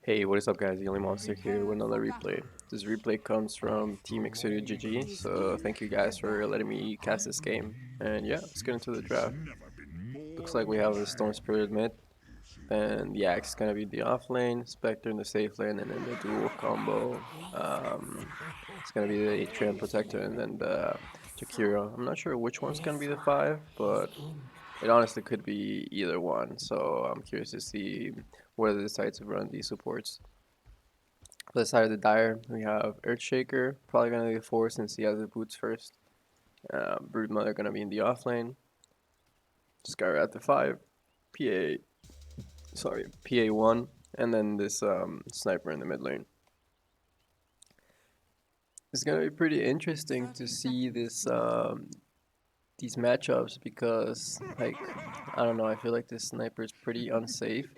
Hey, what is up guys? Yelly Monster here with another replay. This replay comes from Team Exodia GG, so thank you guys for letting me cast this game. And yeah, let's get into the draft. Looks like we have a Storm Spirit mid, and the Axe is gonna be the off lane, Spectre in the safe lane, and then the dual combo. It's gonna be the Atrium Protector and then the Jakiro. I'm not sure which one's gonna be the 5, but it honestly could be either one, so I'm curious to see whether they decide to run these supports. For the side of the Dire, we have Earthshaker, probably going to be a 4 since he has the boots first. Broodmother going to be in the off lane. Skyra at the 5. PA, PA1, and then this Sniper in the mid lane. It's going to be pretty interesting to see these matchups because, like, I don't know, I feel like this Sniper is pretty unsafe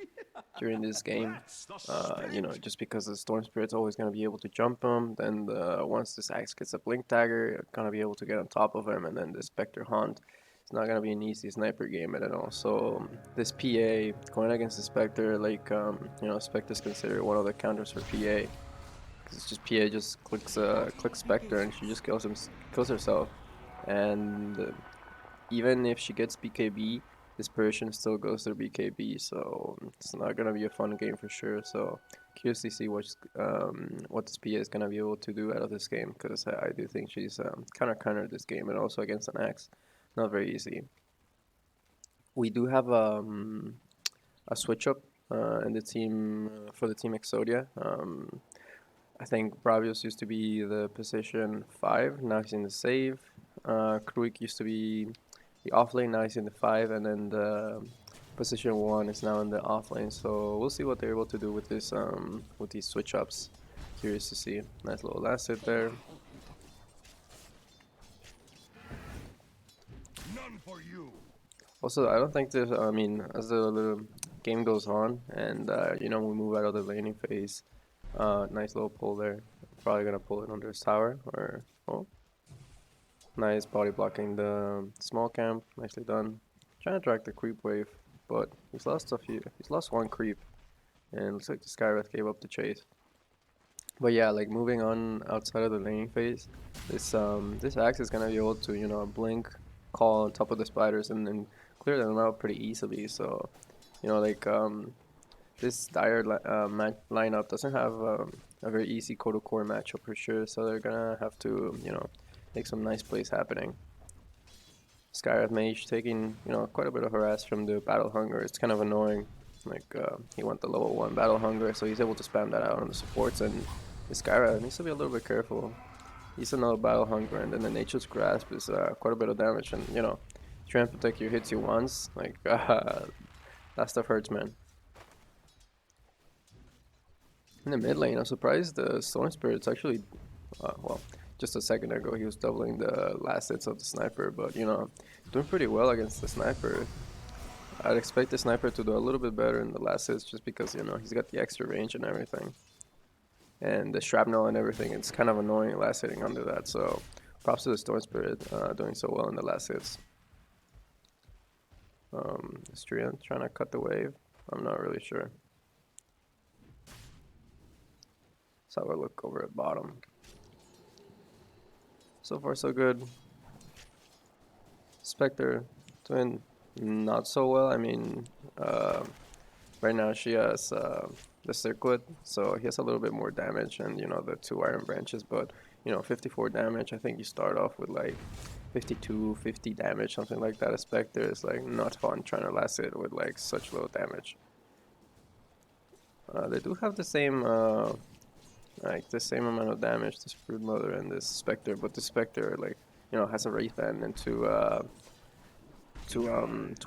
during this game. Just because the Storm Spirit's always going to be able to jump him. Then once this Axe gets a Blink Dagger, going to be able to get on top of him. And then the Spectre Hunt. It's not going to be an easy sniper game at all. So this PA going against the Spectre, like, Spectre's considered one of the counters for PA. Because it's just PA just clicks Spectre and she just kills herself. And even if she gets BKB, this Persian still goes to BKB, so it's not gonna be a fun game for sure. So curious to see what this PA is gonna be able to do out of this game, because I do think she's counter this game, and also against an axe, not very easy. We do have a switch up in the team for the team Exodia. I think Bravios used to be the position 5, now he's in the save. Kruik used to be the off lane, now he's in the 5, and then the position 1 is now in the off lane. So we'll see what they're able to do with this with these switch ups. Curious to see. Nice little last hit there. None for you. Also, I don't think there's. I mean, as the game goes on, and we move out of the laning phase. Nice little pull there. Probably gonna pull it under his tower or oh. Nice body blocking the small camp. Nicely done. Trying to drag the creep wave, but he's lost a few. He's lost one creep, and looks like the Skywrath gave up the chase. But yeah, like moving on outside of the laning phase, this axe is gonna be able to blink, call on top of the spiders, and then clear them out pretty easily. So this dire lineup doesn't have a very easy core matchup for sure. So they're gonna have to make some nice plays happening. Skyrath Mage taking, quite a bit of harass from the Battle Hunger. It's kind of annoying. Like, he went the level 1 Battle Hunger, so he's able to spam that out on the supports, and the Skyrath needs to be a little bit careful. He's another Battle Hunger, and then the Nature's Grasp is quite a bit of damage, and, Tramp Protect you hits you once, like, that stuff hurts, man. In the mid lane, I'm surprised the Storm Spirit's actually, well, just a second ago he was doubling the last hits of the sniper, but doing pretty well against the sniper. I'd expect the sniper to do a little bit better in the last hits just because he's got the extra range and everything. And the shrapnel and everything, it's kind of annoying last hitting under that, so props to the Storm Spirit doing so well in the last hits. Strian trying to cut the wave, I'm not really sure. Let's have a look over at bottom. So far so good. Spectre doing not so well. I mean, right now she has the circlet, so he has a little bit more damage and the 2 iron branches, but 54 damage. I think you start off with like 52, 50 damage, something like that. A Spectre is like not fun trying to last it with like such low damage. They do have the same amount of damage, this Broodmother and this Spectre, but the Spectre like has a Wraith End and two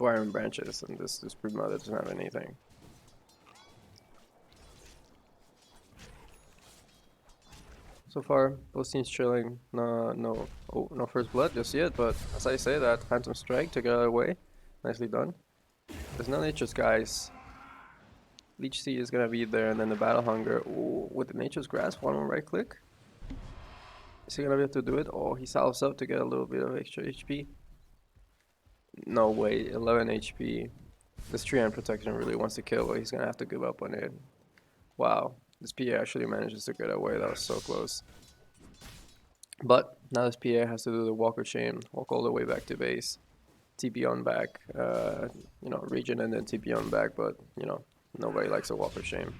iron branches, and this Broodmother doesn't have anything. So far, both teams chilling. No first blood just yet, but as I say, that Phantom Strike to get out of the way. Nicely done. There's no Nature's guys. Leech Seed is gonna be there, and then the Battle Hunger. Ooh, with the Nature's Grasp, one more right click. Is he gonna be able to do it? Oh, he salves up to get a little bit of extra HP. No way, 11 HP. This Treant Protection really wants to kill, but he's gonna have to give up on it. Wow, this PA actually manages to get away. That was so close. But now this PA has to do the walk of shame, walk all the way back to base, TP on back, region and then TP on back. But nobody likes a walk of shame.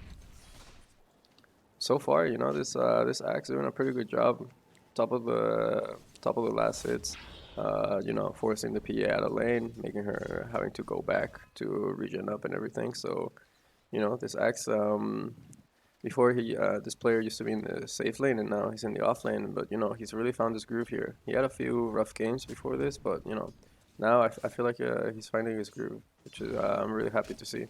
So far, this Axe doing a pretty good job. Top of the last hits. Forcing the PA out of lane, making her having to go back to regen up and everything. So, this Axe, before this player used to be in the safe lane and now he's in the off lane. But, he's really found his groove here. He had a few rough games before this, but, now I feel like he's finding his groove, which is I'm really happy to see.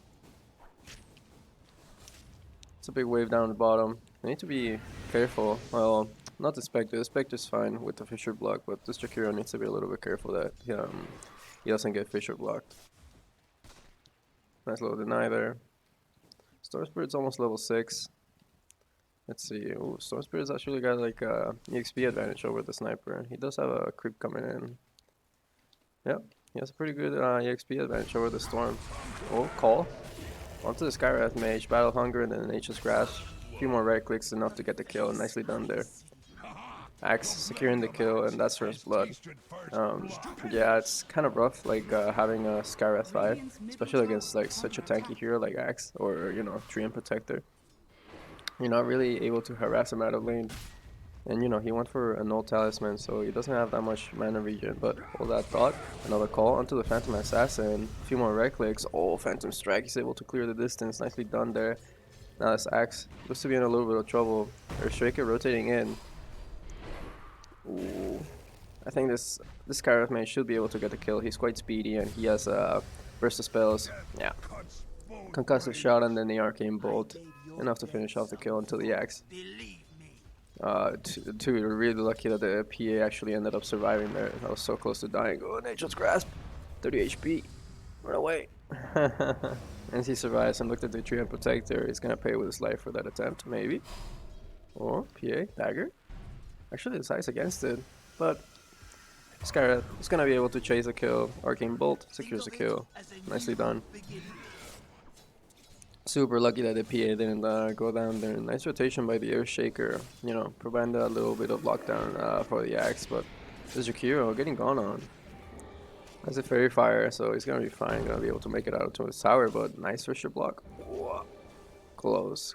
It's a big wave down the bottom. I need to be careful. Well, not the Spectre. The Spectre's fine with the Fissure block, but this Jakiro needs to be a little bit careful that he doesn't get Fissure blocked. Nice little deny there. Storm Spirit's almost level 6. Let's see. Ooh, Storm Spirit's actually got like EXP advantage over the Sniper. He does have a creep coming in. Yep, he has a pretty good EXP advantage over the Storm. Oh, call. Onto the Skywrath Mage, Battle Hunger, and then Nature's Grasp. A few more right clicks enough to get the kill. Nicely done there. Axe securing the kill, and that's First Blood. Yeah, it's kind of rough, like having a Skywrath 5, especially against like such a tanky hero like Axe or Tree and Protector. You're not really able to harass him out of lane. And he went for an old talisman, so he doesn't have that much mana regen. But all that thought, another call onto the Phantom Assassin. A few more right clicks. Oh, Phantom Strike. He's able to clear the distance. Nicely done there. Now this Axe looks to be in a little bit of trouble. Earthshaker rotating in. Ooh. I think this Skywrath Mage should be able to get the kill. He's quite speedy and he has burst of spells. Yeah. Concussive shot and then the Arcane Bolt. Enough to finish off the kill until the Axe. We're really lucky that the PA actually ended up surviving there. I was so close to dying. Oh, Nature's Grasp! 30 HP. Run away. And he survives and looked at the Tree and Protector. He's gonna pay with his life for that attempt, maybe. Oh, PA, dagger. Actually, the size against it, but Skyrath is gonna be able to chase a kill. Arcane Bolt secures a kill. Nicely done. Super lucky that the PA didn't go down there. Nice rotation by the Earthshaker, providing a little bit of lockdown for the Axe, but there's Jakiro getting gone on. Has a Fairy Fire, so he's gonna be fine, gonna be able to make it out to his tower, but nice Fissure block. Whoa. Close.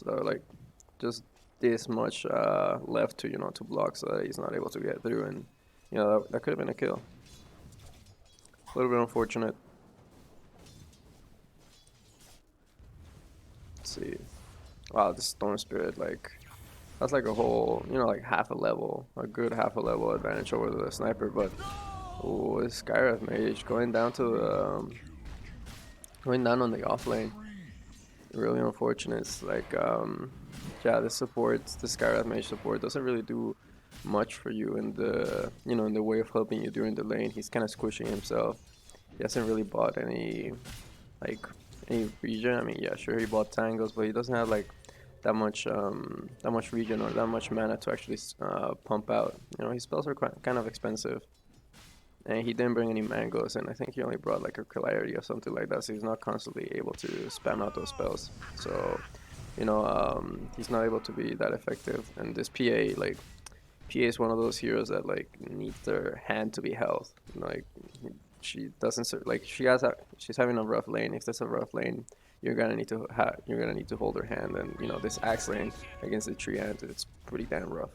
Like, just this much left to, to block so that he's not able to get through, and, that could have been a kill. A little bit unfortunate. See, wow, this Storm Spirit, like, that's like a whole, like half a level, a good half a level advantage over the Sniper. But oh, this Skywrath Mage going down to going down on the off lane, really unfortunate. It's like yeah, the Skywrath Mage support doesn't really do much for you in the in the way of helping you during the lane. He's kind of squishing himself. He hasn't really bought any any regen. I mean, yeah, sure, he bought tangles, but he doesn't have like that much regen or that much mana to actually pump out. His spells are kind of expensive, and he didn't bring any mangoes, and I think he only brought like a clarity or something like that, so he's not constantly able to spam out those spells. So he's not able to be that effective. And this PA, like, PA is one of those heroes that like needs their hand to be held. Like, she doesn't like she's having a rough lane. If there's a rough lane, you're gonna need to hold her hand, and this Axe lane against the tree ant, it's pretty damn rough.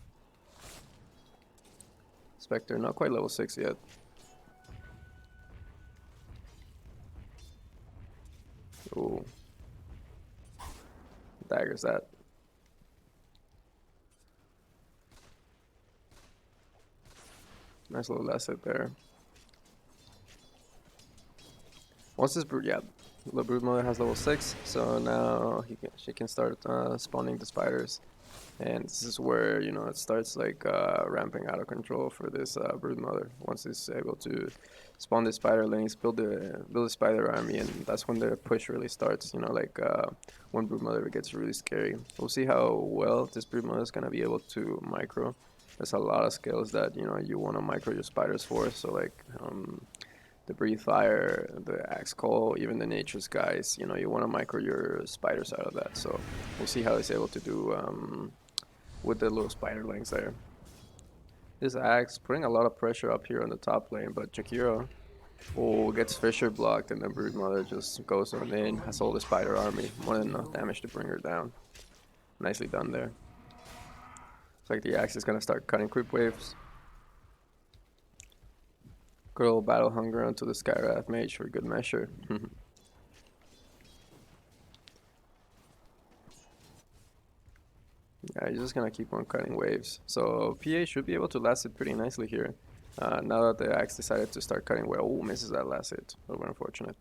Spectre not quite level 6 yet. Ooh, daggers that. Nice little asset there. Once this brood, yeah, the brood mother has level 6, so now she can start spawning the spiders, and this is where it starts like ramping out of control for this brood mother. Once it's able to spawn the spider lanes, build a spider army, and that's when the push really starts. When brood mother gets really scary. We'll see how well this brood mother is gonna be able to micro. There's a lot of skills that you want to micro your spiders for. So like the Breathe Fire, the Axe Call, even the Nature's Guys. You know, you want to micro your spiders out of that. So we'll see how he's able to do with the little spider lings there. This Axe putting a lot of pressure up here on the top lane, but Jakiro gets Fisher blocked, and then Broodmother just goes on in, has all the spider army, more than enough damage to bring her down. Nicely done there. Looks like the Axe is gonna start cutting creep waves. Good old Battle Hunger onto the Skywrath Mage for good measure. Yeah, he's just gonna keep on cutting waves. So PA should be able to last it pretty nicely here. Now that the Axe decided to start cutting well. Oh, misses that last hit. A little bit unfortunate.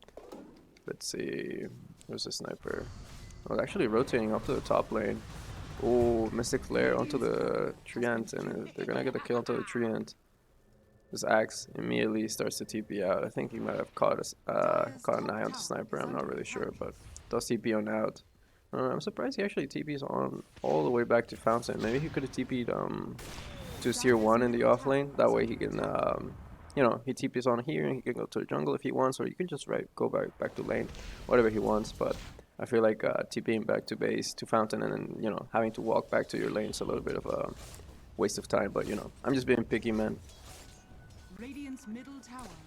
Let's see. Where's the sniper? I was actually rotating up to the top lane. Oh, Mystic Flare onto the Treant, and they're gonna get the kill onto the Treant. This Axe immediately starts to TP out. I think he might have caught an eye on the sniper. I'm not really sure, but does TP on out. I'm surprised he actually TPs on all the way back to Fountain. Maybe he could have TP'd to tier 1 in the off lane. That way he can, you know, he TPs on here and he can go to the jungle if he wants, or you can just go back to lane, whatever he wants. But I feel like TPing back to base, to Fountain, and then, you know, having to walk back to your lane is a little bit of a waste of time. But, you know, I'm just being picky, man.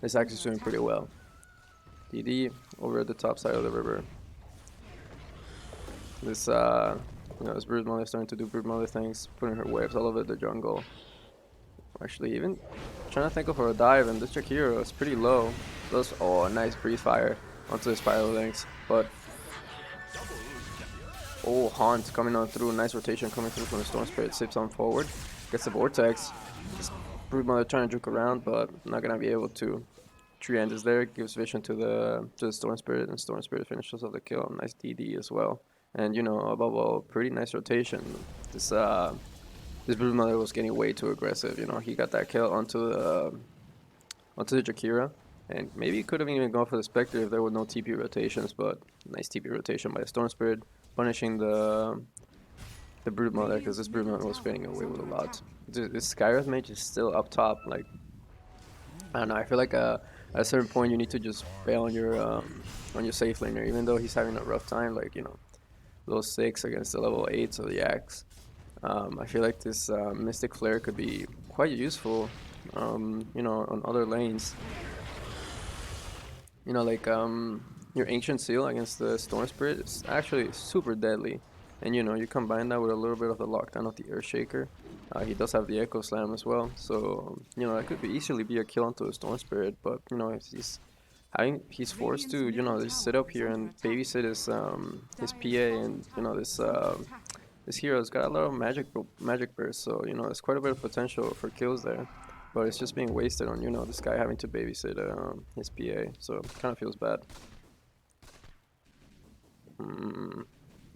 This Axe is doing pretty well. DD over at the top side of the river. This, you know, this Broodmother starting to do Broodmother things, putting her waves all over the jungle. Actually, even trying to think of a dive, and this Jakiro is pretty low. Does, oh, a nice Breathe Fire onto the Spiral Links, but oh, Haunt coming on through, nice rotation coming through from the Storm Spirit, sips on forward, gets the Vortex. This Broodmother trying to juke around, but not gonna be able to. Treant is there, gives vision to the Storm Spirit, and Storm Spirit finishes off the kill. Nice DD as well. And, you know, above all, pretty nice rotation. This Broodmother was getting way too aggressive. You know, he got that kill onto the Jakiro, and maybe he could have even gone for the Spectre if there were no TP rotations. But nice TP rotation by the Storm Spirit, punishing the Broodmother, because this Broodmother was getting away with a lot. This Skywrath Mage is still up top. Like, I don't know. I feel like at a certain point you need to just bail on your safe laner, even though he's having a rough time. Like, you know, level 6 against the level 8 of the Axe. I feel like this Mystic Flare could be quite useful, you know, on other lanes. You know, like your Ancient Seal against the Storm Spirit is actually super deadly. And, you know, you combine that with a little bit of the lockdown of the Earthshaker. He does have the Echo Slam as well, so, you know, that could easily be a kill onto the Storm Spirit. But, you know, he's forced to, you know, just sit up here and babysit his PA, and, you know, this hero's got a lot of magic burst, so, you know, there's quite a bit of potential for kills there, but it's just being wasted on, you know, this guy having to babysit his PA, so it kind of feels bad.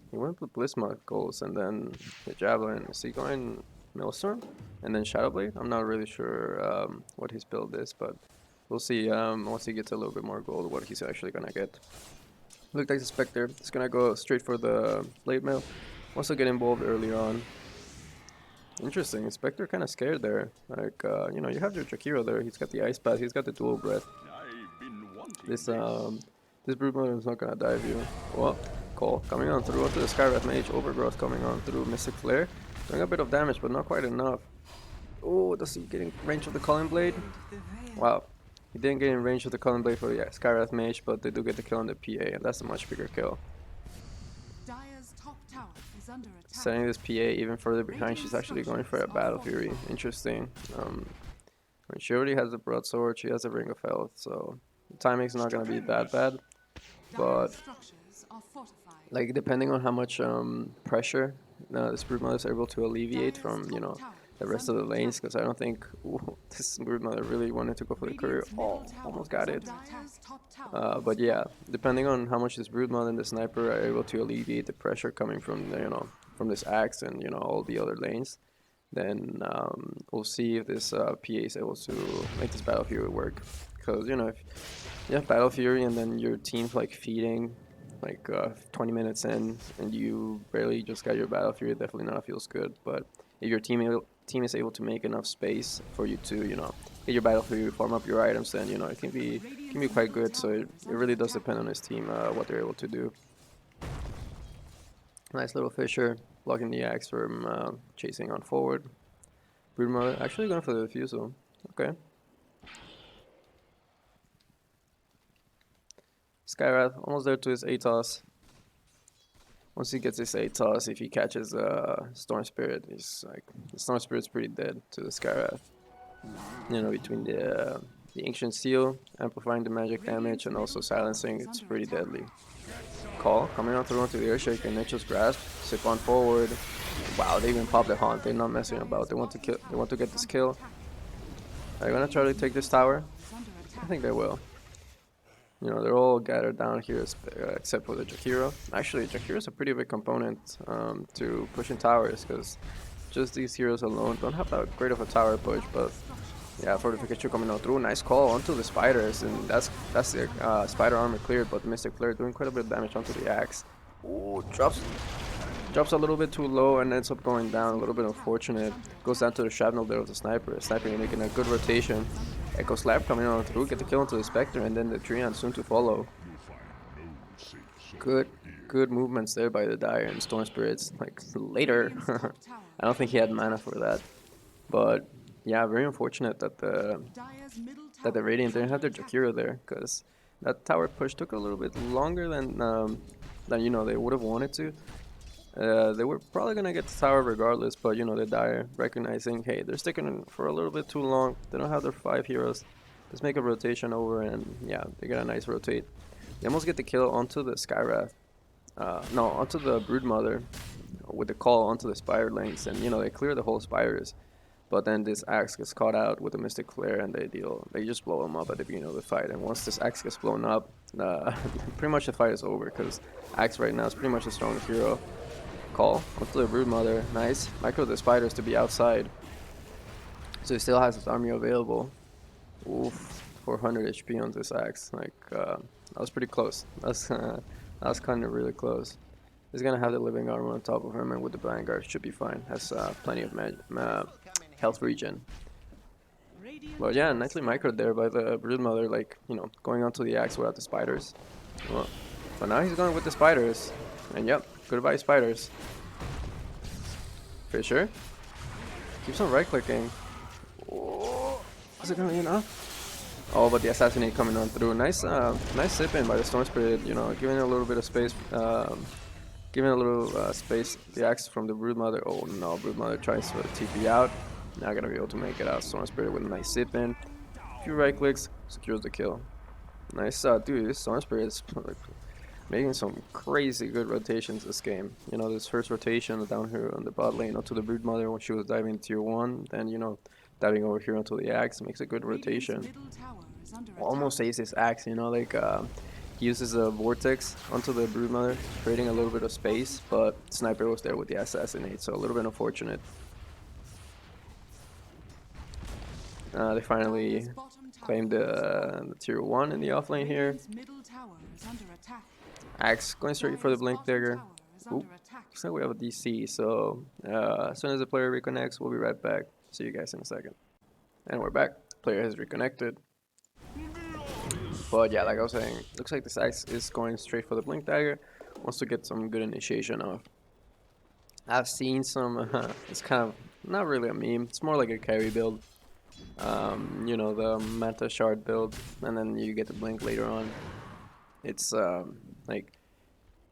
He went with Blitzmark goals and then the Javelin. Is he going Maelstrom and then Shadowblade? I'm not really sure what his build is, but we'll see once he gets a little bit more gold what he's actually gonna get. Looked like the Spectre is gonna go straight for the Blade Mail. Wants to get involved earlier on. Interesting. Spectre kind of scared there. Like, you know, you have your Jakiro there. He's got the Ice Path. He's got the Dual Breath. This Broodmother is not gonna dive you. Well, Cole coming on through onto the Skywrath Mage. Overgrowth coming on through Mystic Flare. Doing a bit of damage, but not quite enough. Oh, does he get in range of the Calling Blade? Wow. He didn't get in range of the Calling Blade for the Skywrath Mage, but they do get the kill on the PA, and that's a much bigger kill. Setting this PA even further behind, she's actually going for a Battle Fury. Interesting. I mean, she already has the Broadsword, she has a Ring of Health, so the timing's not going to be that bad. But, like, depending on how much pressure this Broodmother is able to alleviate from, you know, the rest of the lanes, because I don't think this Broodmother really wanted to go for the courier. Oh, almost got it. But yeah, depending on how much this Broodmother and the Sniper are able to alleviate the pressure coming from, you know, from this Axe and, you know, all the other lanes, then we'll see if this PA is able to make this Battle Fury work. Because, you know, if you have Battle Fury and then your team's like feeding like 20 minutes in and you barely just got your Battle Fury, definitely not feels good. But if your team is able to make enough space for you to, you know, get your battlefield, farm up your items, then you know it can be quite good. So it really does depend on his team what they're able to do. Nice little Fisher blocking the axe from chasing on forward. Broodmother actually going for the refusal. Okay. Skywrath almost there to his ATOS. Once he gets his ATOS, if he catches Storm Spirit, he's like the Storm Spirit's pretty dead to the Skywrath. You know, between the Ancient Seal amplifying the magic damage and also silencing, it's pretty deadly. Call coming on through onto the Earthshake and Nature's Grasp. Sip on forward. Wow, they even popped the Haunt. They're not messing about. They want to kill. They want to get this kill. Are they gonna try to take this tower? I think they will. You know, they're all gathered down here except for the Jakiro. Actually, Jakiro is a pretty big component to pushing towers because just these heroes alone don't have that great of a tower push. But yeah, Fortification coming out through. Nice call onto the spiders, and that's the spider armor cleared, but the Mystic Flare doing quite a bit of damage onto the axe. Ooh, drops a little bit too low and ends up going down. A little bit unfortunate. Goes down to the shrapnel there with the sniper. Sniper making a good rotation. Echo Slap coming on through, get the kill into the Spectre, and then the Treant soon to follow. Good movements there by the Dire and Storm Spirits. Like later, I don't think he had mana for that, but yeah, very unfortunate that the Radiant didn't have their Jakiro there, because that tower push took a little bit longer than you know they would have wanted to. They were probably gonna get the tower regardless, but you know the Dire recognizing, hey, they're sticking for a little bit too long. They don't have their 5 heroes. Let's make a rotation over, and yeah, they get a nice rotate. They almost get the kill onto the Skywrath. No, onto the Broodmother with the call onto the Spire lanes, and you know they clear the whole Spires. But then this axe gets caught out with a Mystic Flare, and they just blow him up at the beginning of the fight. And once this axe gets blown up, pretty much the fight is over, because axe right now is pretty much the strongest hero. Call onto the Broodmother, nice. Micro the spiders to be outside, so he still has his army available. Oof, 400 HP on this axe. Like that was pretty close. That was kind of really close. He's gonna have the living armor on top of him, and with the Vanguard should be fine. Has plenty of health regen. But yeah, nicely microed there by the Broodmother. Like, you know, going onto the axe without the spiders. Well, but now he's going with the spiders, and yep. Goodbye, spiders. Fisher keeps on right-clicking. Oh, is it gonna be enough? Oh, but the assassinate coming on through. Nice, nice sip in by the Storm Spirit. You know, giving a little bit of space. Giving a little space. The axe from the Broodmother. Oh no, Broodmother tries to TP out. Not gonna be able to make it out. Storm Spirit with a nice sip in. A few right clicks, secures the kill. Nice, dude. This Storm Spirit is like making some crazy good rotations this game. You know, this first rotation down here on the bot lane onto the Broodmother when she was diving tier 1, then, you know, diving over here onto the axe makes a good rotation. Almost saves his axe, you know, like he uses a vortex onto the Broodmother, creating a little bit of space, but Sniper was there with the assassinate, so a little bit unfortunate. They finally claimed the tier 1 in the offlane here. Axe going straight for the Blink Dagger. Oop. Looks like we have a DC, so as soon as the player reconnects, we'll be right back. See you guys in a second. And we're back. Player has reconnected. But yeah, like I was saying, looks like this Axe is going straight for the Blink Dagger. Wants to get some good initiation off. I've seen some, it's kind of not really a meme, it's more like a carry build. You know, the Manta Shard build, and then you get the Blink later on. It's like,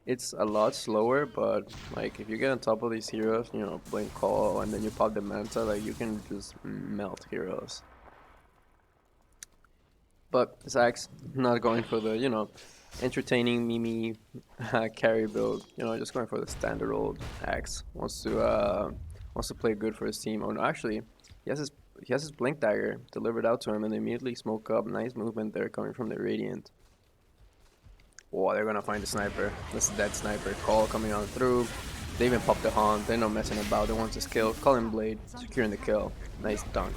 it's a lot slower, but like if you get on top of these heroes, you know, Blink Call, and then you pop the Manta, like you can just melt heroes. But this Axe not going for the, you know, entertaining meme carry build. You know, just going for the standard old Axe. Wants to play good for his team. Oh no, actually, he has his Blink Dagger delivered out to him, and they immediately smoke up. Nice movement there coming from the Radiant. Oh, they're gonna find the Sniper. This is dead Sniper. Call coming on through. They even popped the Haunt. They're not messing about. They want this kill. Calling Blade, securing the kill. Nice dunk.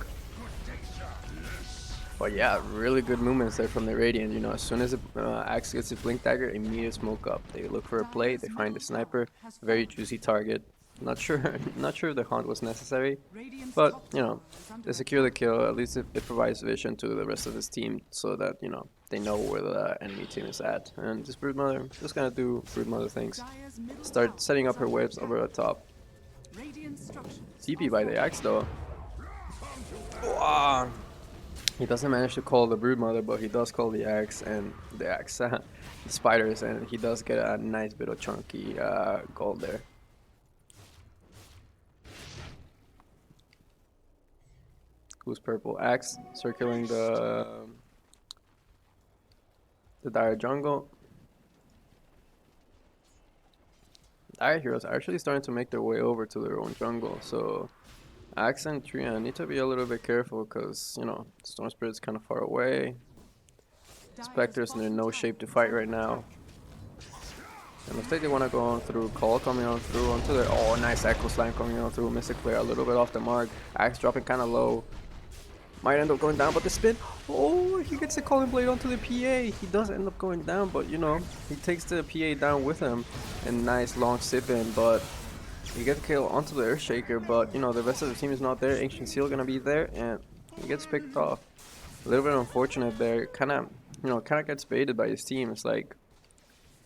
But yeah, really good movements there from the Radiant. You know, as soon as the Axe gets his Blink Dagger, immediate smoke up. They look for a play. They find the Sniper. Very juicy target. Not sure, not sure if the hunt was necessary, but you know, they secure the kill. At least it provides vision to the rest of his team, so that you know they know where the enemy team is at. And this Broodmother just gonna do Broodmother things. Start setting up her waves over the top. TP by the axe though. Wow. He doesn't manage to call the Broodmother, but he does call the axe and the axe, the spiders, and he does get a nice bit of chunky gold there. Who's purple? Axe circling the dire jungle. Dire heroes are actually starting to make their way over to their own jungle, so Axe and Trian need to be a little bit careful because, you know, Storm Spirit's kind of far away. Spectre's in no shape to fight right now. And looks like they want to go on through. Call coming on through onto the... Oh, nice Echo Slam coming on through. Mystic Flare a little bit off the mark. Axe dropping kind of low. Might end up going down, but the spin... Oh, he gets the Calling Blade onto the PA. He does end up going down, but, you know, he takes the PA down with him. And nice long sip in, but... He gets killed onto the Earthshaker, but you know the rest of the team is not there. Ancient Seal gonna be there, and he gets picked off. A little bit unfortunate there. Kind of gets baited by his team. It's like,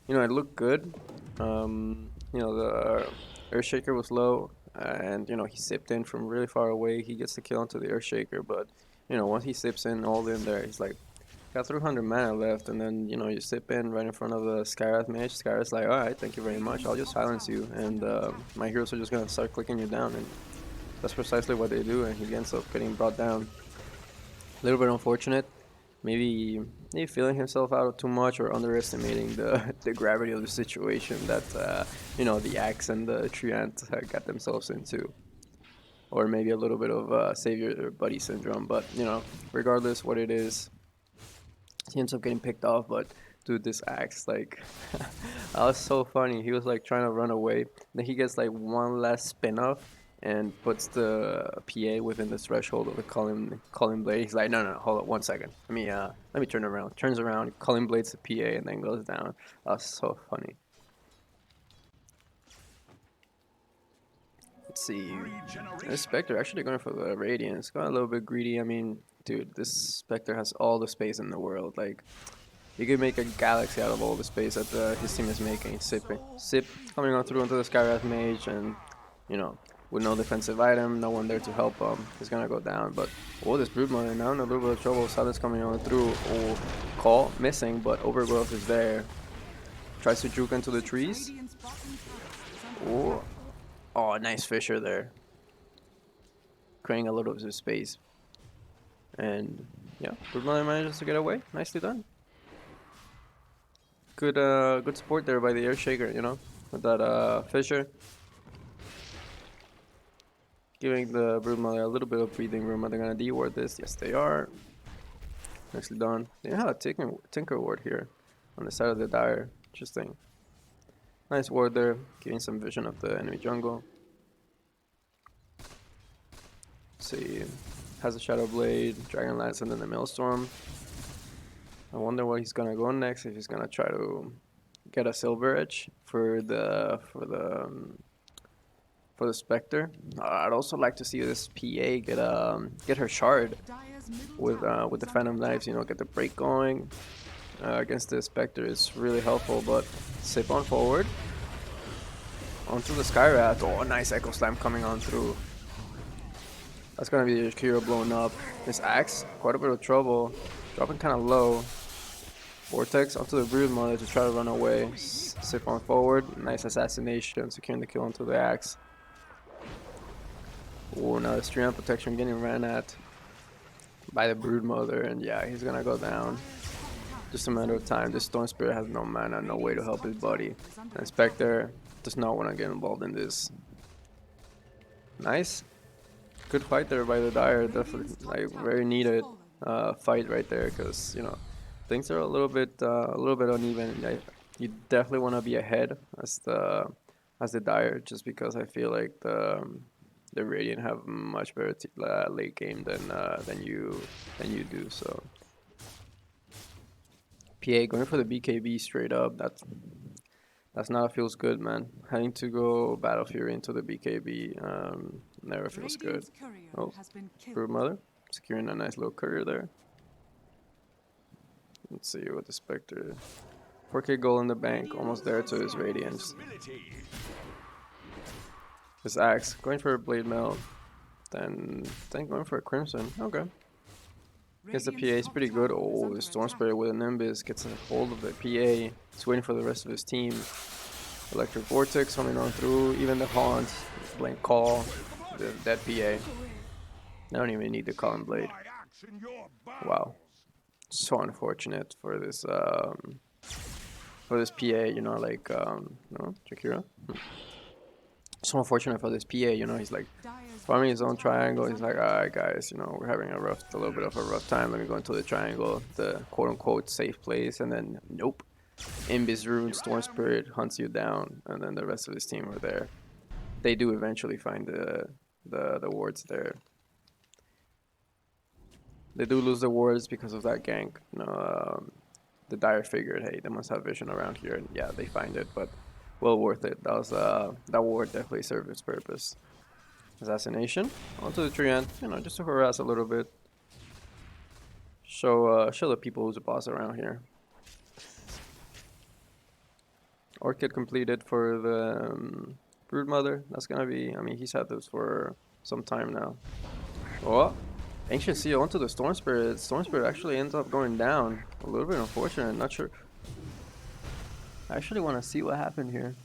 you know, it looked good. You know, the Earthshaker was low, and you know he sipped in from really far away. He gets the kill onto the Earthshaker, but you know once he sips in all in there, he's like, got 300 mana left, and then you know you sip in right in front of the Skywrath mage. Skywrath's like, alright, thank you very much, I'll just silence you, and my heroes are just gonna start clicking you down, and that's precisely what they do, and he ends up getting brought down. A little bit unfortunate, maybe feeling himself out too much or underestimating the gravity of the situation that you know the Axe and the Treant got themselves into. Or maybe a little bit of savior buddy syndrome, but you know, regardless what it is, he ends up getting picked off. But dude, this axe, like, that was so funny. He was like trying to run away, then he gets like one last spin off and puts the PA within the threshold of the calling blade. He's like, no, hold up 1 second, let me turn around. Turns around, calling blades the PA, and then goes down. That was so funny. Let's see. This Spectre actually going for the Radiance. Got a little bit greedy. I mean, dude, this Spectre has all the space in the world. Like, he could make a galaxy out of all the space that his team is making. Sip coming on through into the Skywrath Mage, and, you know, with no defensive item, no one there to help him. He's gonna go down. But, oh, this Broodmother now in a little bit of trouble. Silence coming on through. Oh, call missing, but Overgrowth is there. Tries to juke into the trees. Oh, nice Fissure there. Creating a little bit of space. And yeah, Broodmother manages to get away. Nicely done. Good support there by the Earthshaker, you know, with that Fissure. Giving the Broodmother a little bit of breathing room. Are they gonna de-ward this? Yes, they are. Nicely done. They have a Tinker Ward here on the side of the Dire. Interesting. Nice ward there, giving some vision of the enemy jungle. Let's see, has a Shadow Blade, Dragon Lance, and then the Maelstrom. I wonder what he's gonna go next. If he's gonna try to get a Silver Edge for the Spectre. I'd also like to see this PA get her Shard with the Phantom Knives. You know, get the break going. Against the Spectre is really helpful, but sip on forward. Onto the Skywrath. Oh, nice Echo Slam coming on through. That's gonna be the Kira blown up. This Axe, quite a bit of trouble. Dropping kind of low. Vortex onto the Broodmother to try to run away. Sip on forward. Nice assassination, securing the kill onto the Axe. Oh, now the Stream Protection getting ran at by the Broodmother, and yeah, he's gonna go down. Just a matter of time. This Storm Spirit has no mana, no way to help his buddy. And Spectre does not want to get involved in this. Nice. Good fight there by the Dire. Definitely, like, very needed fight right there, because you know things are a little bit uneven. You definitely want to be ahead as the Dire, just because I feel like the Radiant have much better late game than you do. So. PA going for the BKB straight up. That's not feels good, man. Having to go Battle Fury into the BKB never feels good. Oh, Broodmother securing a nice little courier there. Let's see what the Spectre. 4k gold in the bank, almost there to his Radiance. His Axe, going for a Blade Mail, then going for a Crimson. Okay. Gets the PA, is pretty good. Oh, the Storm Spirit with a Nimbus gets a hold of the PA. He's waiting for the rest of his team. Electric Vortex coming on through, even the Haunt, Blank Call, the dead PA. I don't even need the Colin Blade. Wow. So unfortunate for this PA, you know, like no, Jakira. So unfortunate for this PA, you know, he's like farming his own triangle. He's like, alright guys, you know, we're having a little bit of a rough time. Let me go into the triangle, the quote unquote safe place, and then nope. Imbis Rune, Storm Spirit hunts you down, and then the rest of his team are there. They do eventually find the wards there. They do lose the wards because of that gank. You know, the Dire figured, hey, they must have vision around here, and yeah, they find it, but well worth it. That was that ward definitely served its purpose. Assassination onto the tree end, you know, just to harass a little bit. Show the people who's the boss around here. Orchid completed for the Broodmother. That's gonna be, I mean, he's had this for some time now. Oh, Ancient Seal onto the Storm Spirit. Storm Spirit actually ends up going down. A little bit unfortunate, not sure. I actually want to see what happened here.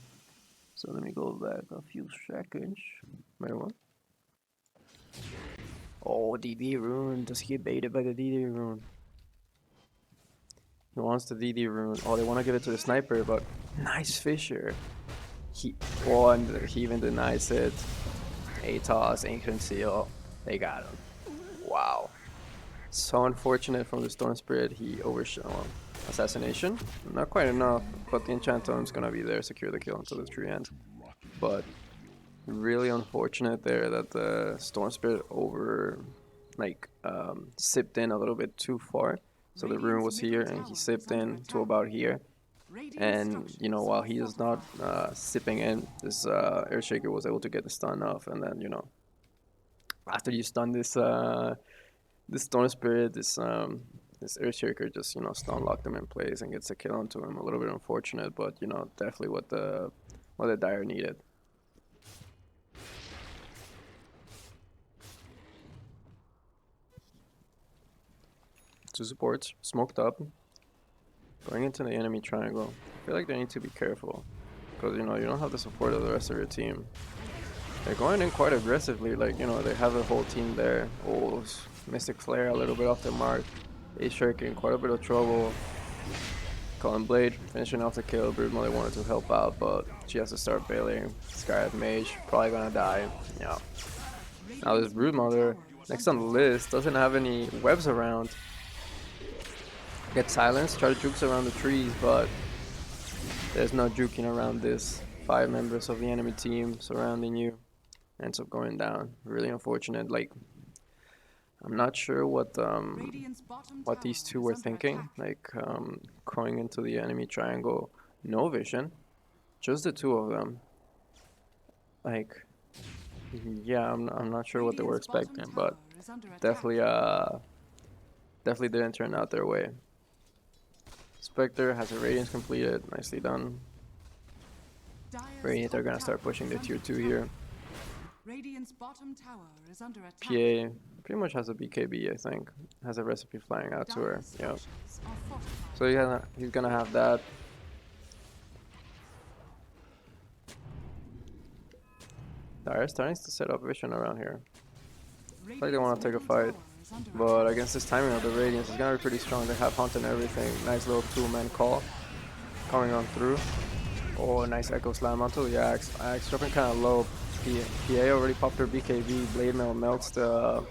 So let me go back a few seconds. Wait, what? Oh, DD rune. Does he get baited by the DD rune? He wants the DD rune. Oh, they want to give it to the sniper, but nice Fisher. He even denies it. Atos, Ancient Seal. They got him. Wow. So unfortunate from the Storm Spirit. He overshot. Assassination. Not quite enough, but the Enchantome's gonna be there, secure the kill until the tree end. But really unfortunate there that the Storm Spirit sipped in a little bit too far. So the rune was here and he sipped in to about here. And you know, while he is not sipping in, this Earthshaker was able to get the stun off, and then, you know, after you stun this this Storm Spirit, this Earthshaker just, you know, stun locked him in place and gets a kill onto him. A little bit unfortunate, but you know, definitely what the Dire needed. Two supports smoked up, going into the enemy triangle. I feel like they need to be careful because, you know, you don't have the support of the rest of your team. They're going in quite aggressively, like, you know, they have the whole team there. Oh, Mystic Flare a little bit off the mark. Earthshaker in quite a bit of trouble. Colin Blade finishing off the kill. Broodmother wanted to help out, but she has to start bailing. Skyrath Mage probably gonna die. Yeah. Now this Broodmother next on the list doesn't have any webs around. Get silenced, try to juke around the trees, but there's no juking around this. 5 members of the enemy team surrounding you. Ends up going down. Really unfortunate. Like, I'm not sure what these two were thinking. Like, going into the enemy triangle, no vision, just the two of them. Like, yeah, I'm not sure what they were expecting, but definitely didn't turn out their way. Spectre has a Radiance completed, nicely done. Radiant are gonna start pushing the tier 2 here. PA pretty much has a BKB, I think. Has a recipe flying out to her. Yeah. So he's gonna have that. Dire's starting to set up vision around here. Looks like they want to take a fight. But against this timing of the Radiance, it's gonna be pretty strong. They have Hunt and everything. Nice little 2-man call coming on through. Oh, nice Echo Slam onto the Axe. Axe dropping kind of low. PA already popped her BKB. Blade Mail melts the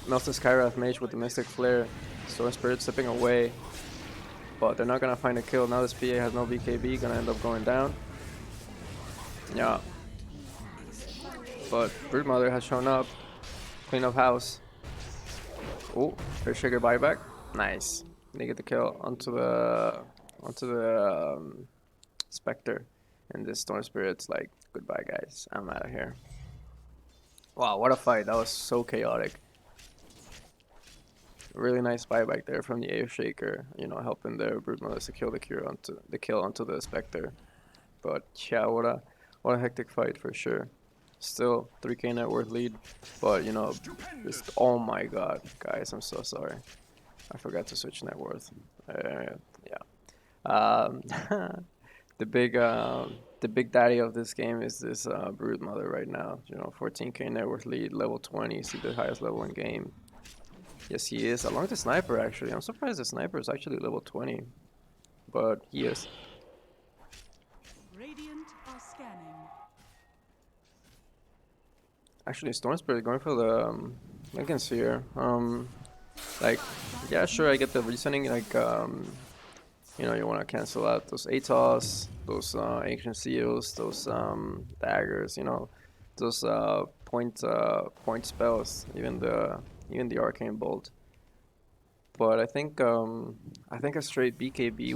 Skyrath Mage with the Mystic Flare. Storm Spirit slipping away. But they're not gonna find a kill. Now this PA has no BKB, gonna end up going down. Yeah. But Broodmother has shown up. Clean up house. Oh, Earthshaker buyback. Nice. They get the kill onto the Spectre. And this Storm Spirit's like, goodbye guys, I'm out of here. Wow, what a fight. That was so chaotic. Really nice buyback there from the Air Shaker, you know, helping the Broodmother secure the kill onto the Spectre. But yeah, what a hectic fight for sure. Still 3k net worth lead, but you know, just oh my god, guys, I'm so sorry. I forgot to switch net worth. Yeah. Um, the big daddy of this game is this Broodmother right now. You know, 14k net worth lead, level 20, see the highest level in game. Yes, he is. Along with the sniper, actually. I'm surprised the sniper is actually level 20, but he is. Radiant are scanning. Actually, Storm Spirit going for the Lincoln Sphere. Like, yeah, sure, I get the reasoning. Like, you know, you want to cancel out those ATOS, those Ancient Seals, those daggers. You know, those point spells. Even the Arcane Bolt. But I think a straight BKB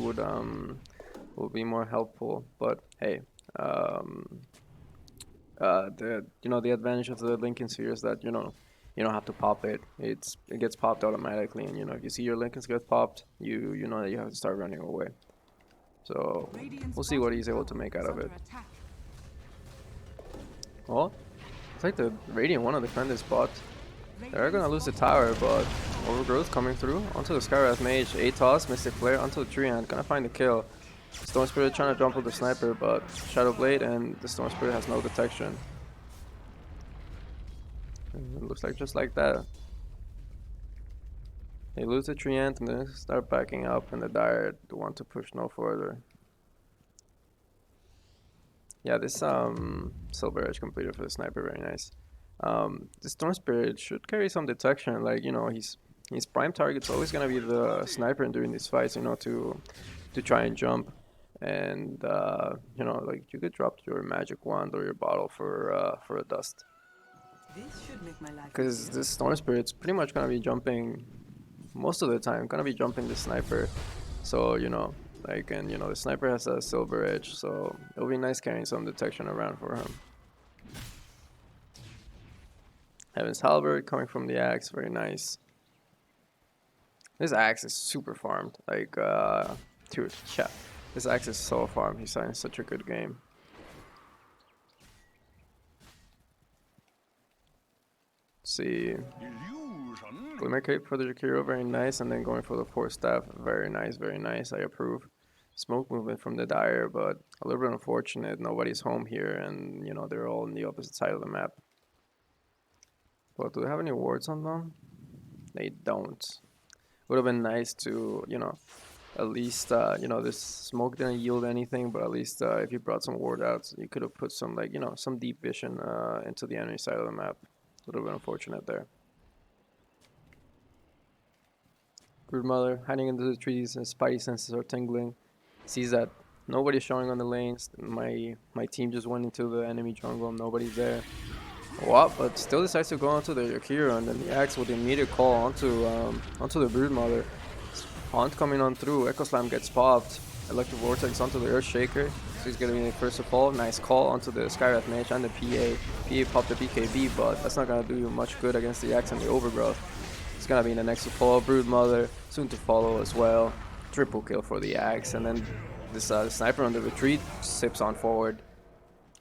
would be more helpful. But hey, um, the advantage of the Lincoln Sphere is that you don't have to pop it. It gets popped automatically, and if you see your Lincolns get popped, you know that you have to start running away. So we'll see what he's able to make out of it. Well, it's like the Radiant want to defend this bot. They're gonna lose the tower, but Overgrowth coming through onto the Skywrath Mage, ATOS, Mystic Flare onto the Treant, gonna find the kill. Storm Spirit trying to jump with the sniper, but Shadow Blade and the Storm Spirit has no detection. And it looks like just like that. They lose the Treant and then start backing up, and the Dire want to push no further. Yeah, this Silver Edge completed for the sniper, very nice. The Storm Spirit should carry some detection, like his prime target's always gonna be the sniper during these fights, to try and jump. And like you could drop your magic wand or your bottle for a dust. Because this Storm Spirit's pretty much gonna be jumping most of the time, gonna be jumping the sniper. So the sniper has a Silver Edge, so it'll be nice carrying some detection around for him. Heaven's Halberd coming from the axe, very nice. This axe is super farmed, like dude, yeah. This axe is so farmed, he's having such a good game. Let's see. Glimmer Cape for the Jakiro, very nice, and then going for the Force Staff, very nice, I approve. Smoke movement from the Dire, but a little bit unfortunate, nobody's home here, and they're all on the opposite side of the map. But do they have any wards on them? They don't. Would have been nice to, at least, this smoke didn't yield anything, but at least if you brought some ward outs, you could have put some, some deep vision into the enemy side of the map. Would have been unfortunate there. Broodmother hiding into the trees, his spidey senses are tingling. Sees that nobody's showing on the lanes. My team just went into the enemy jungle, nobody's there. What? But still decides to go onto the Yakira, and then the Axe with the immediate call onto the Broodmother. Haunt coming on through, Echo Slam gets popped. Electric Vortex onto the Earth Shaker. So he's gonna be the first to fall. Nice call onto the Skywrath Mage and the PA. PA popped the BKB, but that's not gonna do you much good against the Axe and the Overgrowth. It's gonna be in the next to follow. Broodmother soon to follow as well. Triple kill for the Axe, and then this sniper on the retreat sips on forward,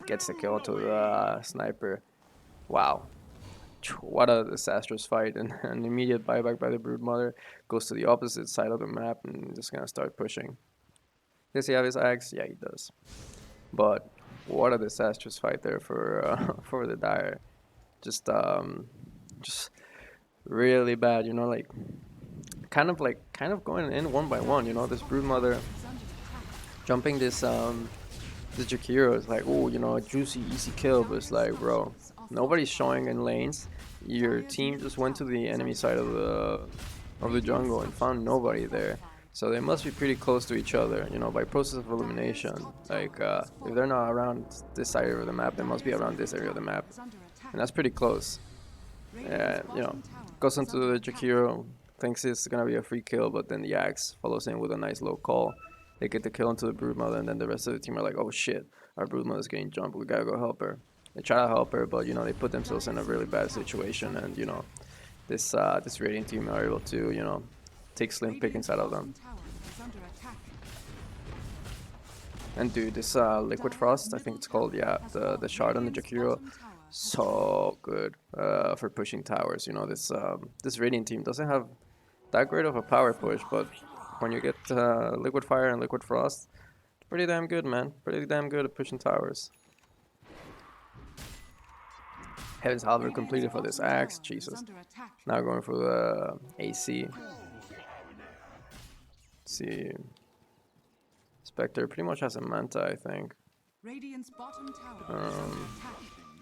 gets the kill to the sniper. Wow, what a disastrous fight, and an immediate buyback by the Broodmother. Goes to the opposite side of the map and just gonna start pushing. Does he have his axe? Yeah, he does. But what a disastrous fight there for for the Dire. Just really bad, kind of going in one by one. This Broodmother jumping this Jakiro is like, oh, a juicy, easy kill, but it's like, bro, nobody's showing in lanes. Your team just went to the enemy side of the jungle and found nobody there. So they must be pretty close to each other, by process of elimination. Like, if they're not around this side of the map, they must be around this area of the map. And that's pretty close. Yeah, goes into the Jakiro, thinks it's gonna be a free kill, but then the Axe follows in with a nice low call. They get the kill into the Broodmother, and then the rest of the team are like, oh shit, our Broodmother's getting jumped, we gotta go help her. They try to help her, but you know, they put themselves in a really bad situation, and you know, this Radiant team are able to, you know, take slim pickings out of them. And dude, this Liquid Frost, I think it's called, yeah, the shard on the Jakiro, so good for pushing towers. You know, this Radiant team doesn't have that great of a power push, but when you get Liquid Fire and Liquid Frost, it's pretty damn good, man. Pretty damn good at pushing towers. Heaven's Halberd completed for this axe, Jesus. Now going for the AC. Let's see. Spectre pretty much has a Manta, I think.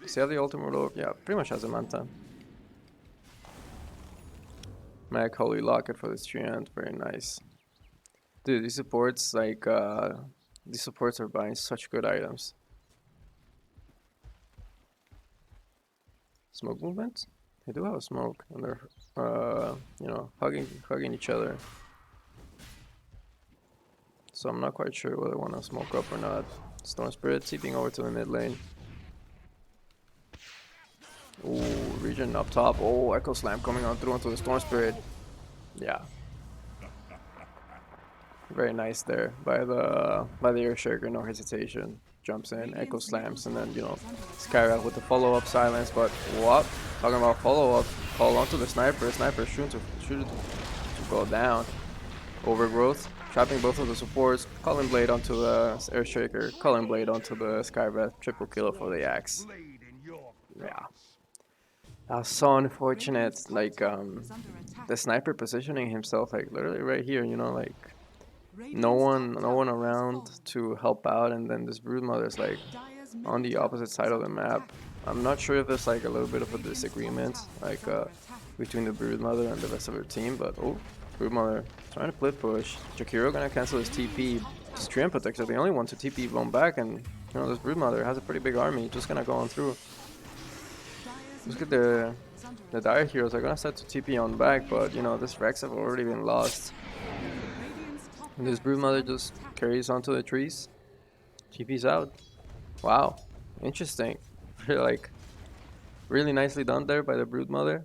Does he have the ultimate orb? Yeah, pretty much has a Manta. Mag Holy Locket for this treant, very nice. Dude, these supports, like, these supports are buying such good items. Smoke movement? They do have a smoke, and they're, you know, hugging each other. So I'm not quite sure whether I want to smoke up or not. Storm Spirit TPing over to the mid lane. Ooh, Regen up top. Oh, Echo Slam coming on through onto the Storm Spirit. Yeah. Very nice there by the Earthshaker, no hesitation. Jumps in, Echo Slams, and then, you know, Skyrath with the follow-up silence, but what? Talking about follow-up, hold on to the Sniper. Sniper shooting to go down. Overgrowth, trapping both of the supports, Culling Blade onto the Earthshaker, Culling Blade onto the Skyrath, triple kill for the axe. Yeah. That's so unfortunate, like, the Sniper positioning himself, like, literally right here, you know, like, no one around to help out, and then this Broodmother's like on the opposite side of the map. I'm not sure if there's like a little bit of a disagreement, like between the Broodmother and the rest of her team, but oh, Broodmother trying to split push. Jakiro gonna cancel his TP. Stream Protector, the only one to TP blown back, and you know, this Broodmother has a pretty big army, just gonna go on through. Look at the Dire heroes are gonna start to TP on back, but you know, this Rex have already been lost. And this Broodmother just carries onto the trees. TP's out. Wow. Interesting. Like, really nicely done there by the Broodmother.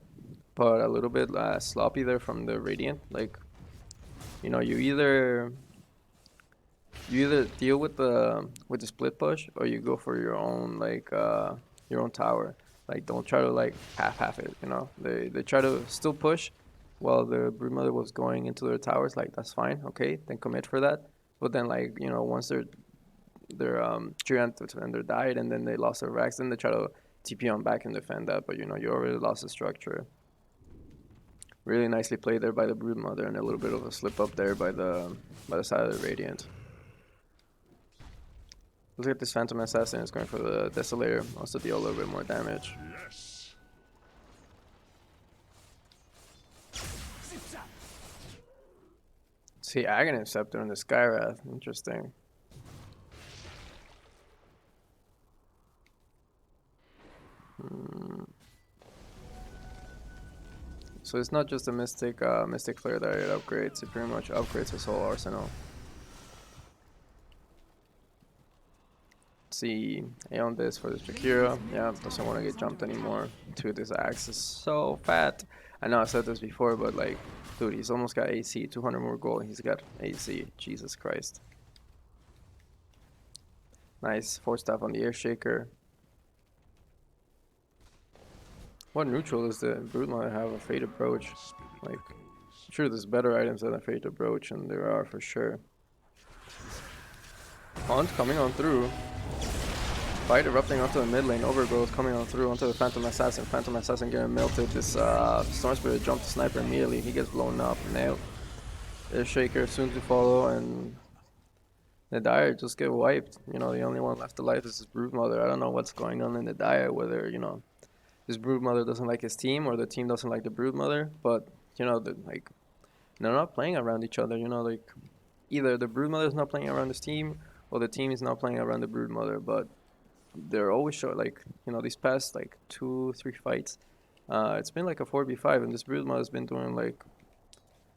But a little bit sloppy there from the Radiant. Like, you know, you either deal with the split push, or you go for your own, like, your own tower. Like, don't try to, like, half it, you know. They try to still push, while the Broodmother was going into their towers. Like, that's fine, okay, then commit for that. But then, like, you know, once their Treant and they're died, and then they lost their Rex, then they try to TP on back and defend that. But you know, you already lost the structure. Really nicely played there by the Broodmother, and a little bit of a slip up there by the side of the Radiant. Look at this Phantom Assassin. It's going for the Desolator. Also deal a little bit more damage. See, Aghanim Scepter and the Skyrath. Interesting. So it's not just a Mystic Flare that it upgrades. It pretty much upgrades his whole arsenal. Let's see, Aeon this for this Jakiro. Yeah, doesn't want to get jumped anymore. Dude, this axe is so fat. I know I said this before, but like, dude, he's almost got AC, 200 more gold, he's got AC, Jesus Christ. Nice, 4-staff on the Earthshaker. What neutral does the Broodmother have? A Fate Approach? Like, sure, there's better items than a Fate Approach, and there are for sure. Hunt coming on through. Fight erupting onto the mid lane. Overgrowth coming on through onto the Phantom Assassin. Phantom Assassin getting melted. This Storm Spirit jumped the Sniper immediately. He gets blown up. Nailed. Earthshaker soon to follow, and the Dire just get wiped. You know, the only one left alive is this Broodmother. I don't know what's going on in the Dire, whether, you know, this Broodmother doesn't like his team, or the team doesn't like the Broodmother. But, you know, like, they're not playing around each other. You know, like, either the Broodmother is not playing around his team, or the team is not playing around the Broodmother. But they're always short, like, you know, these past like 2-3 fights, it's been like a 4v5, and this Broodmother has been doing like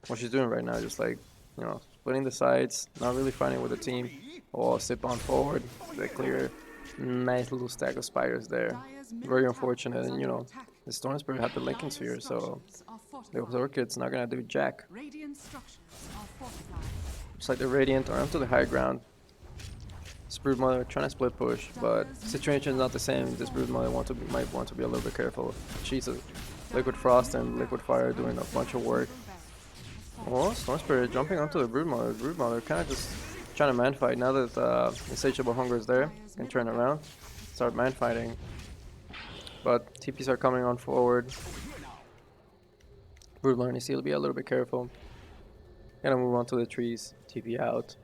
what she's doing right now, just like, you know, splitting the sides, not really fighting with the team. Oh, Sip on forward, they clear. Nice little stack of spiders there. Very unfortunate, and you know, the Storm Spirit had the Lincoln Sphere, so the Orchid's not gonna do jack. Looks like the Radiant are onto the high ground. This Broodmother trying to split push, but situation is not the same. This Broodmother might want to be a little bit careful. She's a Liquid Frost and Liquid Fire doing a bunch of work. Oh, Storm Spirit jumping onto the Broodmother. Broodmother kind of just trying to man fight. Now that Insatiable Hunger is there, can turn around, start man fighting. But TPs are coming on forward. Broodmother needs to be a little bit careful. Gonna move on to the trees. TP out.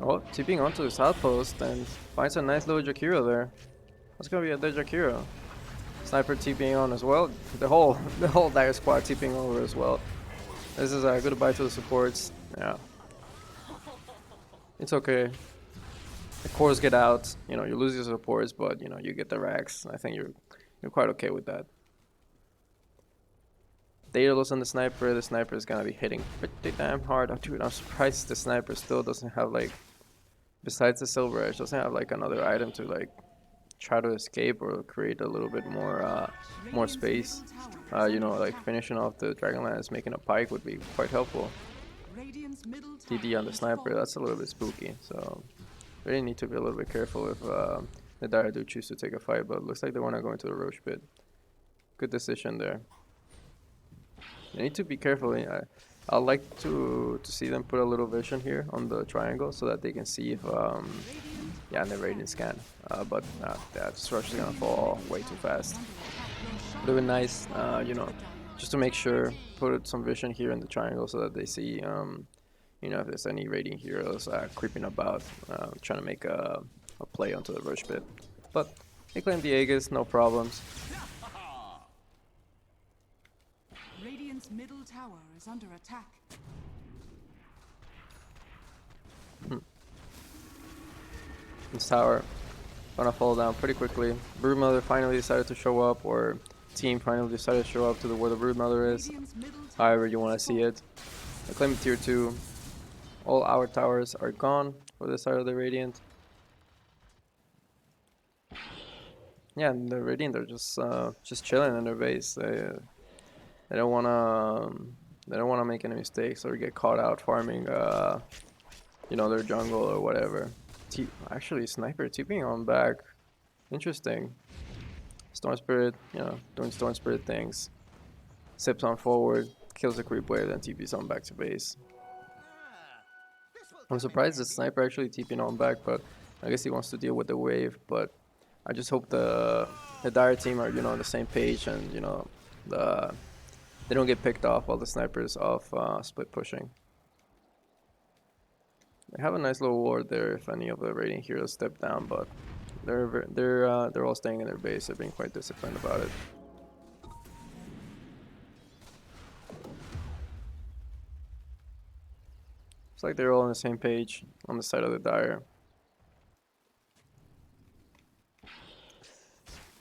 Oh, TPing onto this outpost and finds a nice little Jakiro there. That's gonna be a dead Jakiro. Sniper TPing on as well. The whole Dire squad TPing over as well. This is a goodbye to the supports. Yeah, it's okay. The cores get out. You know, you lose your supports, but you know you get the racks. I think you're quite okay with that. Daedalus on the sniper. The sniper is gonna be hitting pretty damn hard. Oh, dude, I'm surprised the sniper still doesn't have like, besides the silver edge, doesn't have like another item to like try to escape or create a little bit more space. You know, like finishing off the Dragonlance, making a pike would be quite helpful. TD on the sniper, that's a little bit spooky. So really need to be a little bit careful if the Dire do choose to take a fight. But it looks like they want to go into the Roche pit. Good decision there. They need to be careful. I'd like to see them put a little vision here on the triangle so that they can see if yeah, and the Radiant scan. But this rush is gonna fall way too fast. Would have been nice, you know, just to make sure, put some vision here in the triangle so that they see, you know, if there's any Radiant heroes creeping about, trying to make a play onto the rush pit. But they claim the Aegis, no problems. Radiant's middle tower is under attack. This tower gonna fall down pretty quickly. Broodmother finally decided to show up, or team finally decided to show up to where the Broodmother is. However you want to see it. I claim tier 2. All our towers are gone for this side of the Radiant. Yeah, and the Radiant are just chilling in their base. They don't wanna make any mistakes or get caught out farming you know, their jungle or whatever. Actually, Sniper TPing on back. Interesting. Storm Spirit, you know, doing Storm Spirit things. Sips on forward, kills the creep wave, then TPs on back to base. I'm surprised the Sniper actually TPing on back, but I guess he wants to deal with the wave. But I just hope the Dire team are, you know, on the same page, and you know, they don't get picked off while the Sniper's off split pushing. They have a nice little ward there if any of the Radiant heroes step down, but they're all staying in their base. They're being quite disciplined about it. It's like they're all on the same page on the side of the Dire.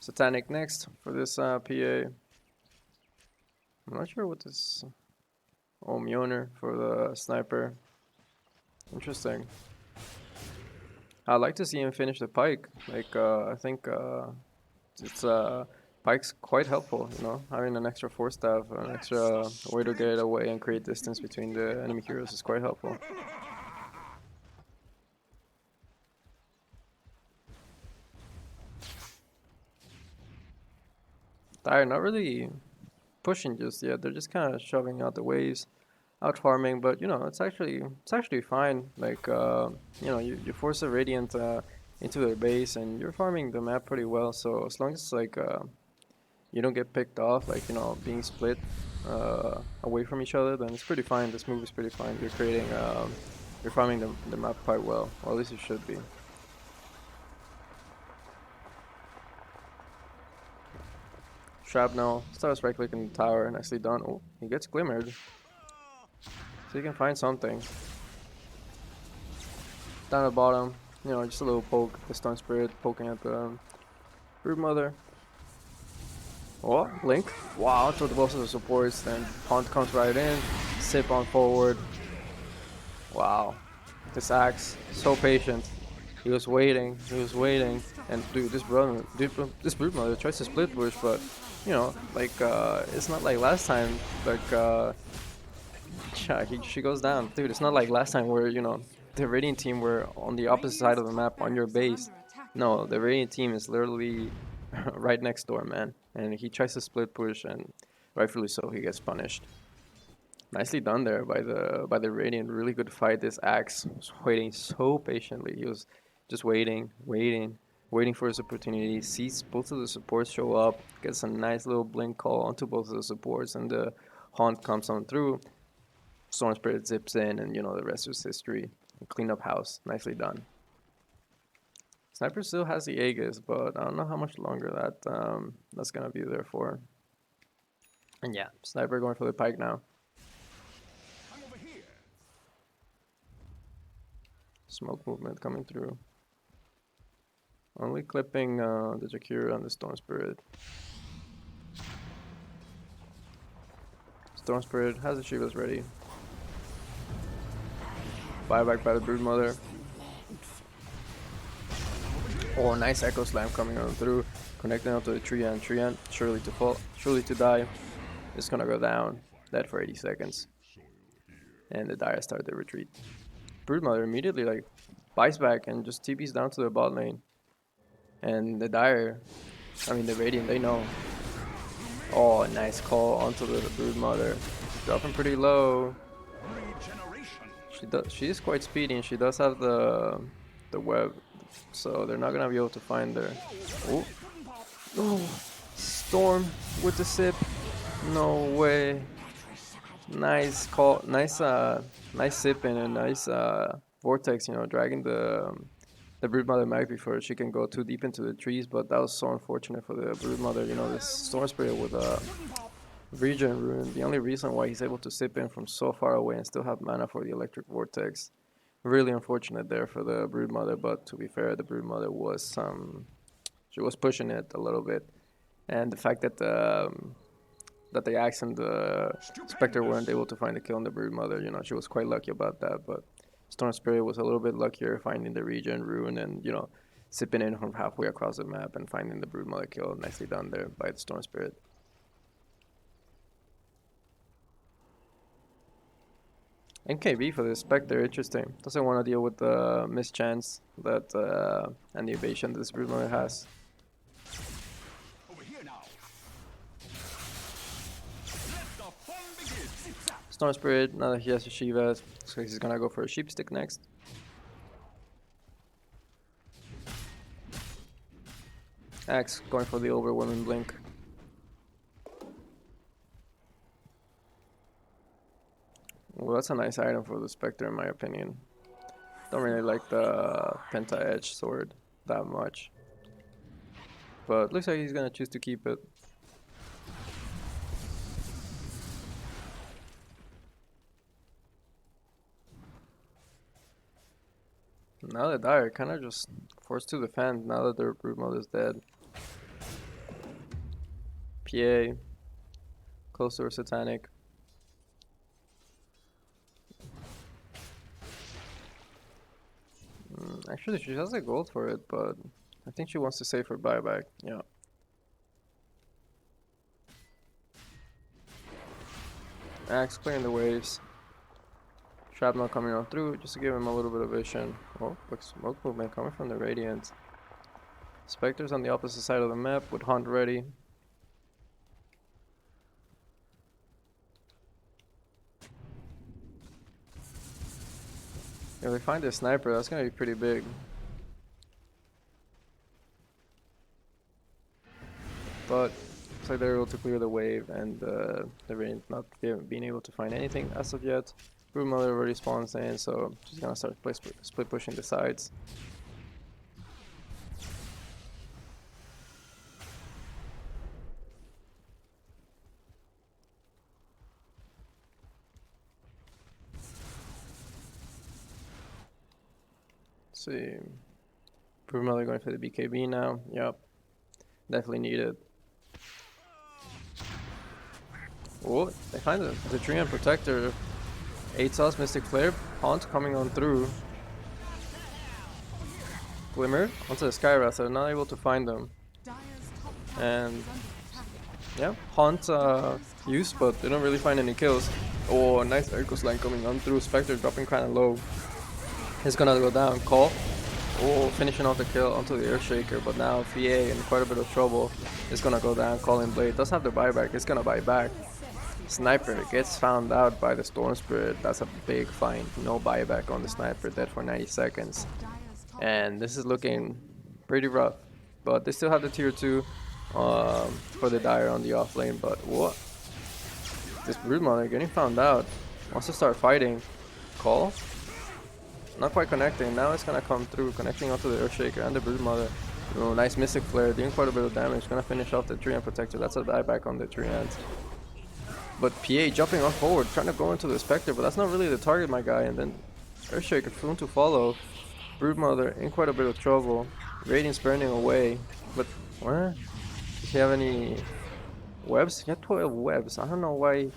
Satanic next for this PA. I'm not sure what this. Oh, Mjolnir for the Sniper. Interesting. I'd like to see him finish the pike. Like, I think it's pike's quite helpful, you know. Having an extra force staff, an extra way to get away and create distance between the enemy heroes is quite helpful. Dire not really pushing just yet. They're just kind of shoving out the waves, out farming. But you know, it's actually fine. Like you know, you force a Radiant into their base, and you're farming the map pretty well. So as long as like you don't get picked off, like you know, being split away from each other, then it's pretty fine. This move is pretty fine. You're creating, you're farming the map quite well, or at least you should be. Shrapnel starts right clicking the tower, nicely done. Oh, he gets glimmered, so you can find something. Down at the bottom, you know, just a little poke. The Stone Spirit poking at the Broodmother. Oh, Link. Wow, so the both of the supports. Then Hunt comes right in. Sip on forward. Wow. This Axe, so patient. He was waiting, and dude, this brood mother tries to split push, but you know, like it's not like last time. Like she goes down, dude. It's not like last time where the Radiant team were on the opposite side Radiant's of the top map on your barracks are base. under attack. No, the Radiant team is literally right next door, man. And he tries to split push, and rightfully so, he gets punished. Nicely done there by the Radiant. Really good fight. This Axe was waiting so patiently. He was just waiting for his opportunity. Sees both of the supports show up, gets a nice little blink call onto both of the supports, and the Haunt comes on through. Storm Spirit zips in, and the rest is history. Clean up house. Nicely done. Sniper still has the Aegis, but I don't know how much longer that's gonna be there for. And yeah, Sniper going for the Pike now. Smoke movement coming through. Only clipping the Jakira and the Storm Spirit. Storm Spirit has the Shivas ready. Buyback by the Broodmother. Oh, nice Echo Slam coming on through. Connecting onto the Treant. Treant surely to fall, surely to die. It's gonna go down. Dead for 80 seconds. And the Dire start the retreat. Broodmother immediately like buys back and just TPs down to the bot lane. And the Radiant, they know. Oh, nice call onto the Broodmother. Dropping pretty low. She is quite speedy, and she does have the web, so they're not gonna be able to find her. Oh, oh, Storm with the sip. No way. Nice call. Nice sip and a nice vortex. Dragging the Broodmother back before she can go too deep into the trees. But that was so unfortunate for the Broodmother. This Storm Spirit with a Regen Rune. The only reason why he's able to sip in from so far away and still have mana for the Electric Vortex. Really unfortunate there for the Broodmother, but to be fair, the Broodmother was she was pushing it a little bit, and the fact that the Axe and the Spectre weren't able to find the kill on the Broodmother, she was quite lucky about that. But Storm Spirit was a little bit luckier finding the Regen Rune and sipping in from halfway across the map and finding the Broodmother kill. Nicely done there by the Storm Spirit. NKB for the Spectre, interesting. Doesn't want to deal with the mischance that and the evasion this Broodmother has. Storm Spirit, now that he has a Shiva, so he's gonna go for a Sheep Stick next. Axe going for the Overwhelming Blink. Well, that's a nice item for the Spectre in my opinion. Don't really like the Penta Edge sword that much. But looks like he's gonna choose to keep it. Now the Dire kind of just forced to defend now that their Broodmother is dead. PA, close to her Satanic. Actually, she has the gold for it, but I think she wants to save her buyback. Yeah. Axe clearing the waves. Shrapnel coming on through just to give him a little bit of vision. Oh, quick smoke movement coming from the Radiant. Spectre's on the opposite side of the map with Hunt ready. If they find a sniper, that's gonna be pretty big. But looks like they're able to clear the wave, and the Radiant not being able to find anything as of yet. Broodmother already spawns in, so she's gonna start split pushing the sides. Let's see. Broodmother going for the BKB now. Yep. Definitely needed. Oh, they find the Treant Protector. ASOS, Mystic Flare, Haunt coming on through. Glimmer onto the Skywrath, so they're not able to find them. Dire's top tower And is under attack. yeah, Haunt use, but they don't really find any kills. Oh, nice Echo's line coming on through. Spectre dropping kind of low. He's gonna go down. Call. Oh, finishing off the kill onto the Earthshaker, but now VA in quite a bit of trouble. Is gonna go down. Calling Blade does have the buyback. It's gonna buy back. Sniper gets found out by the Storm Spirit. That's a big find. No buyback on the Sniper, dead for 90 seconds. Dire's top And this is looking pretty rough. But they still have the tier 2 for the Dire on the off lane. But what? This Broodmother getting found out. Wants to start fighting. Call? Not quite connecting. Now it's gonna come through, connecting onto the Earthshaker and the Broodmother. Oh, nice Mystic Flare, doing quite a bit of damage. Gonna finish off the Treant Protector. That's a dieback on the Treant. But PA jumping on forward, trying to go into the Spectre, but that's not really the target, my guy. And then Earthshaker soon to follow. Broodmother in quite a bit of trouble. Radiant's burning away. But what? Does he have any webs? He had 12 webs. I don't know why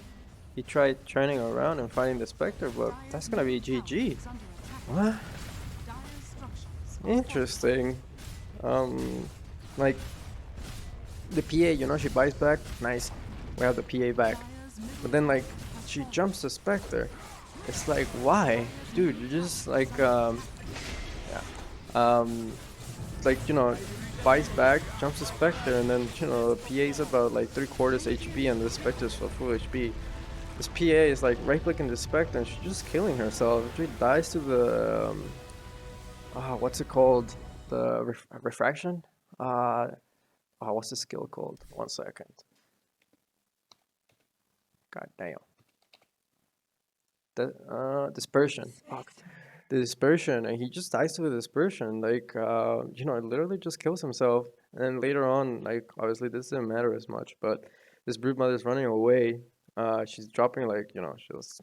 he tried turning around and fighting the Spectre, but that's gonna be GG. is under attack. What? Dire's structures are Interesting. Like the PA, you know, she buys back. Nice. We have the PA back. Dire's middle But then like she jumps the Spectre. It's like why? Dude, you just like yeah. Like, you know, buys back, jumps the Spectre, and then, you know, the PA's about like 3/4 HP and the Spectre's for full HP. This PA is like right clicking the Spectre and she's just killing herself. She dies to the what's it called? The refraction? What's the skill called? 1 second. God damn. The dispersion. Fuck. The dispersion, and he just dies to the dispersion. Like you know, literally just kills himself. And then later on, like obviously this didn't matter as much, but this Broodmother is running away. She's dropping like, you know, she was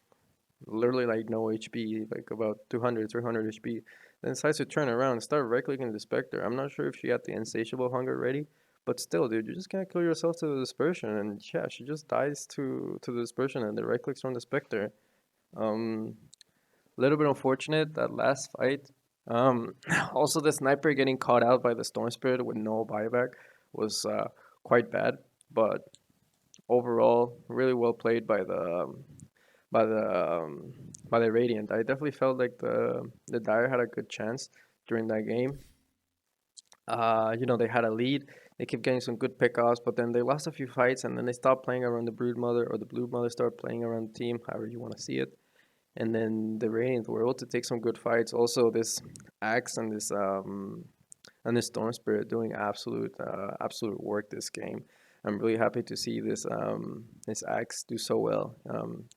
literally like no HP, like about 200, 300 HP. Then decides to turn around and start right clicking the Spectre. I'm not sure if she got the insatiable hunger ready, but still, dude, you just can't kill yourself to the dispersion. And yeah, she just dies to the dispersion and the right clicks from the Spectre. Um, little bit unfortunate that last fight. Um, also the sniper getting caught out by the Storm Spirit with no buyback was quite bad, but overall really well played by the by the Radiant. I definitely felt like the Dire had a good chance during that game. You know, they had a lead. They kept getting some good pickoffs, but then they lost a few fights, and then they stopped playing around the Broodmother, or the Broodmother started playing around the team, however you want to see it. And then the Radiant were able to take some good fights. Also, this Axe and this Storm Spirit doing absolute work this game. I'm really happy to see this Axe do so well.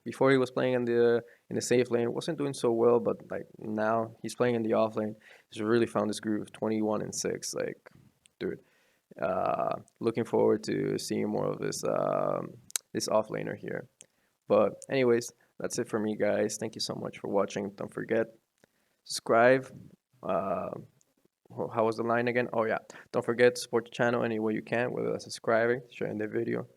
Before he was playing in the safe lane, wasn't doing so well, but like now he's playing in the off lane. He's really found his groove. 21-6, like, dude. Looking forward to seeing more of this off laner here. But anyways, that's it for me, guys. Thank you so much for watching. Don't forget, subscribe. Uh, how was the line again? Oh yeah, don't forget to support the channel any way you can, whether that's subscribing, sharing the video,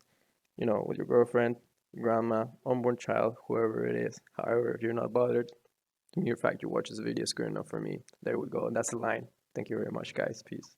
you know, with your girlfriend, grandma, unborn child, whoever it is. However, if you're not bothered, the mere fact you watch this video is good enough for me. There we go. That's the line. Thank you very much, guys. Peace.